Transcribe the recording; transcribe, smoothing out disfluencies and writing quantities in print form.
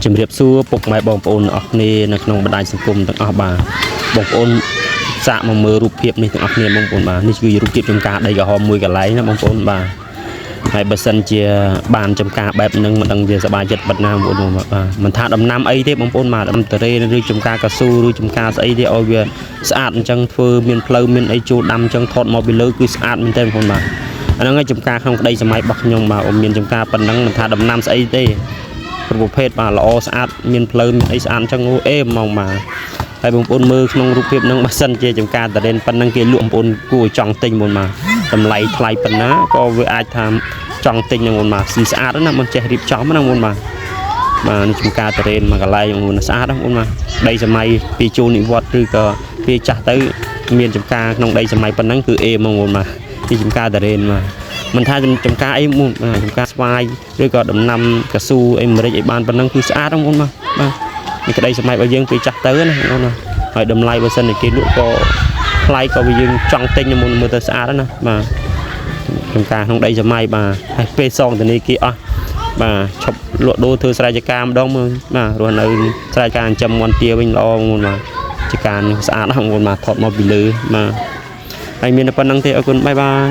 ជំរាបសួរពុកម៉ែបងប្អូនអស់គ្នានៅក្នុងបណ្ដាញសង្គមទាំងអស់បាទបងប្អូនសាកមកមើលរូបភាពនេះទាំងអស់គ្នាបងប្អូនបាទនេះគឺរូបភាពចំការដីក្រហមមួយកន្លែងណាបងប្អូនបាទហើយបើសិនជាបានចំការបែបហ្នឹងមិនដឹងជាសប្បាយចិត្តប៉ុណ្ណាបងប្អូនបាទមិនថាដំណាំអីទេបងប្អូនបាទដំតរេឬចំការកស៊ូឬចំការស្អីទេឲ្យវាស្អាតអញ្ចឹងធ្វើមានផ្លូវមានអីចូលដាំអញ្ចឹងថតមកពីលើគឺស្អាតមែនទេបងប្អូនបាទអាហ្នឹងឯងចំការក្នុងក្តីសម័យរបស់ខ្ញុំបាទអ៊ំមានចំការប៉ុណ្ណឹងមិនថាដំណាំស្អីទេប្រភេទបាទល្អស្អាតមានផ្លូវមានអីស្អាតអញ្ចឹងអូអេហ្មងបាទហើយបងប្អូនមើលក្នុងរូបភាពហ្នឹងបើសិនជាចំការតរេនប៉ុណ្ណឹងគេលក់បងប្អូនគួរចង់ទិញបងប្អូនបាទតម្លៃថ្លៃប៉ុណ្ណាក៏វាអាចថាចង់ទិញហ្នឹងបងប្អូនបាទស៊ីស្អាតណាមិនចេះរៀបចំណាបងប្អូនបាទនេះចំការតរេនមកកន្លែងបងប្អូនស្អាតណាបងប្អូនបាទដីសម័យពីជួននិវត្តឬក៏ពីចាស់ទៅមានចំការក្នុងដីសម័យប៉ុណ្ណឹងគឺអេហ្មងបងប្អូនបាទទីចំការតរេនបាទមិនថាចំការអីមុនចំការស្វាយឬក៏ដំណាំកស៊ូអីម្រេចអីបានប៉ុណ្ណឹងគឺស្អាតបងប្អូនបាទនេះក្តីសម័យរបស់យើងពីចាស់ទៅណាបងប្អូនហើយតម្លៃបើសិនតែគេលក់ក៏ថ្លៃក៏វាយើងចង់ទិញមុនមើលទៅស្អាតណាបាទចំការក្នុងដីសម័យបាទហើយពេលសងធនីគេអស់បាទឈប់លក់ដូរធ្វើស្រែចម្ការម្ដងមើលបាទរស់នៅស្រែចម្ការចិញ្ចឹមមាន់ទាវិញល្អបងប្អូនបាទជាការស្អាតណាស់បងប្អូនបាទថតមកពីលើបាទហើយមានតែប៉ុណ្្នឹងទេអរគុណបាយបាយ